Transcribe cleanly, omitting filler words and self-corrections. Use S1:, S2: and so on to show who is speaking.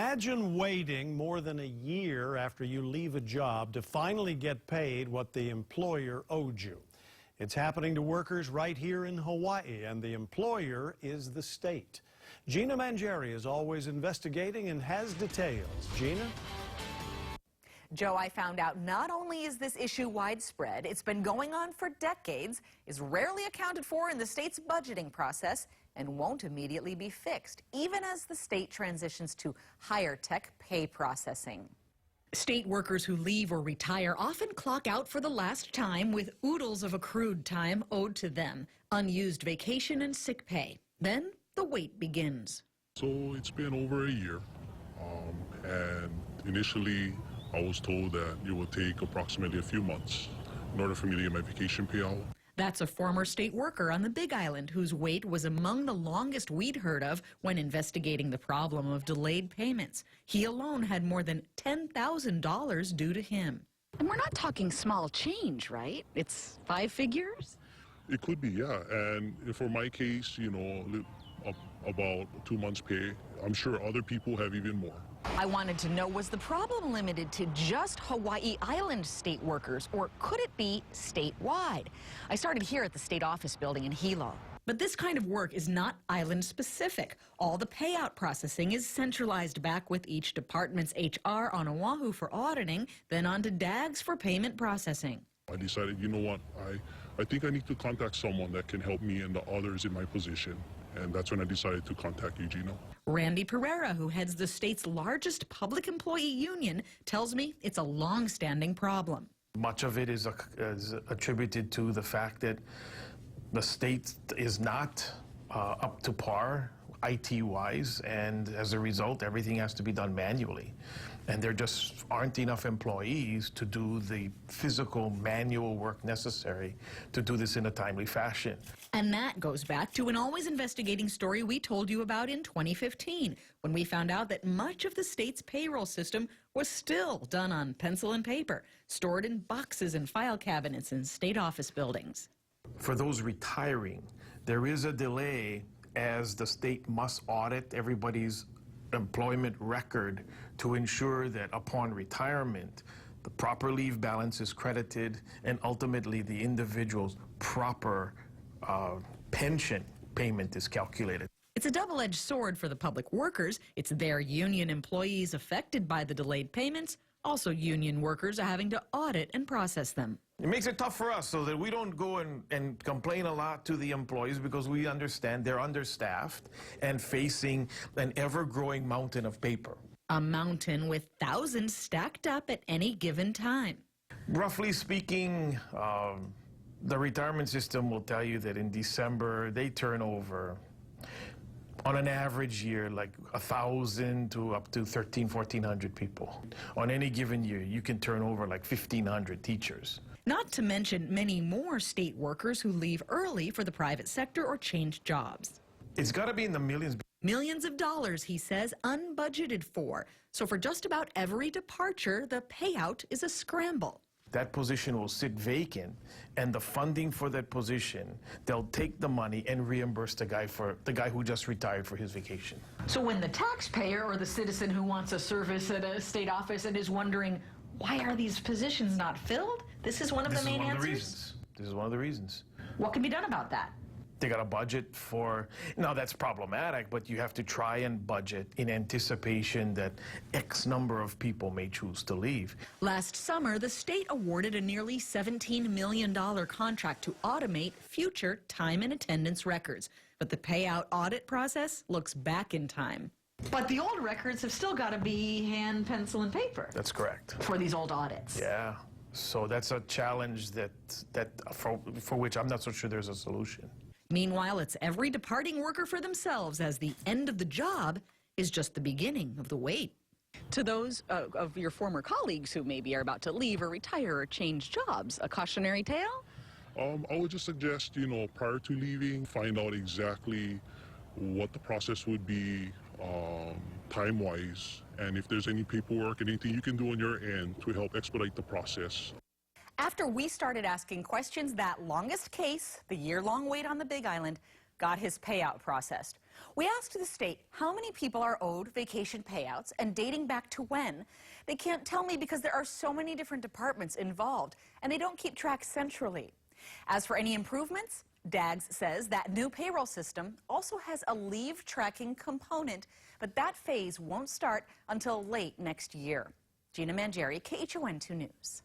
S1: Imagine waiting more than a year after you leave a job to finally get paid what the employer owed you. It's happening to workers right here in Hawaii, and the employer is the state. Gina Mangieri is always investigating and has details. Gina?
S2: Joe, I found out not only is this issue widespread, it's been going on for decades, is rarely accounted for in the state's budgeting process, and won't immediately be fixed, even as the state transitions to higher tech pay processing.
S3: State workers who leave or retire often clock out for the last time with oodles of accrued time owed to them, unused vacation and sick pay. Then the wait begins.
S4: So it's been over a year, and initially I was told that it would take approximately a few months in order for me to get my vacation payout.
S3: That's a former state worker on the Big Island whose wait was among the longest we'd heard of when investigating the problem of delayed payments. He alone had more than $10,000 due to him.
S5: And we're not talking small change, right? It's 5 figures?
S4: It could be, yeah. And for my case, you know, about 2 months' pay. I'm sure other people have even more.
S2: I wanted to know, was the problem limited to just Hawaii Island state workers, or could it be statewide? I started here at the state office building in Hilo.
S3: But this kind of work is not island specific. All the payout processing is centralized back with each department's HR on Oahu for auditing, then on to DAGS for payment processing.
S4: I decided, you know what, I think I need to contact someone that can help me and the others in my position. And that's when I decided to contact you, Gina.
S3: Randy Pereira, who heads the state's largest public employee union, tells me it's a long-standing problem.
S6: Much of it is attributed to the fact that the state is not up to par IT-wise, and as a result, everything has to be done manually. And there just aren't enough employees to do the physical manual work necessary to do this in a timely fashion.
S3: And that goes back to an always investigating story we told you about in 2015, when we found out that much of the state's payroll system was still done on pencil and paper, stored in boxes and file cabinets in state office buildings.
S6: For those retiring, there is a delay as the state must audit everybody's employment record to ensure that upon retirement, the proper leave balance is credited and ultimately the individual's proper pension payment is calculated.
S3: It's a double-edged sword for the public workers. It's their union employees affected by the delayed payments. Also, union workers are having to audit and process them.
S6: It makes it tough for us so that we don't go and complain a lot to the employees because we understand they're understaffed and facing an ever-growing mountain of paper.
S3: A mountain with thousands stacked up at any given time.
S6: Roughly speaking, the retirement system will tell you that in December they turn over on an average year, like 1,000 to up to 1,400 people. On any given year, you can turn over like 1,500 teachers.
S3: Not to mention many more state workers who leave early for the private sector or change jobs.
S6: It's got to be in the millions.
S3: Millions of dollars, he says, unbudgeted for. So for just about every departure, the payout is a scramble.
S6: That position will sit vacant, and the funding for that position, they'll take the money and reimburse the guy who just retired for his vacation.
S5: So when the taxpayer or the citizen who wants a service at a state office and is wondering, why are these positions not filled? This is one of the main answers?
S6: This is one of the reasons.
S5: What can be done about that?
S6: They got a budget for, now that's problematic, but you have to try and budget in anticipation that X number of people may choose to leave.
S3: Last summer, the state awarded a nearly $17 million contract to automate future time and attendance records. But the payout audit process looks back in time.
S5: But the old records have still got to be hand, pencil, and paper.
S6: That's correct.
S5: For these old audits.
S6: Yeah. So that's a challenge for which I'm not so sure there's a solution.
S3: Meanwhile, it's every departing worker for themselves, as the end of the job is just the beginning of the wait.
S5: To those of your former colleagues who maybe are about to leave or retire or change jobs, a cautionary tale?
S4: I would just suggest, you know, prior to leaving, find out exactly what the process would be time-wise, and if there's any paperwork, anything you can do on your end to help expedite the process.
S2: After we started asking questions, that longest case, the year-long wait on the Big Island, got his payout processed. We asked the state how many people are owed vacation payouts and dating back to when. They can't tell me because there are so many different departments involved, and they don't keep track centrally. As for any improvements, DAGS says that new payroll system also has a leave tracking component, but that phase won't start until late next year. Gina Mangieri, KHON 2 News.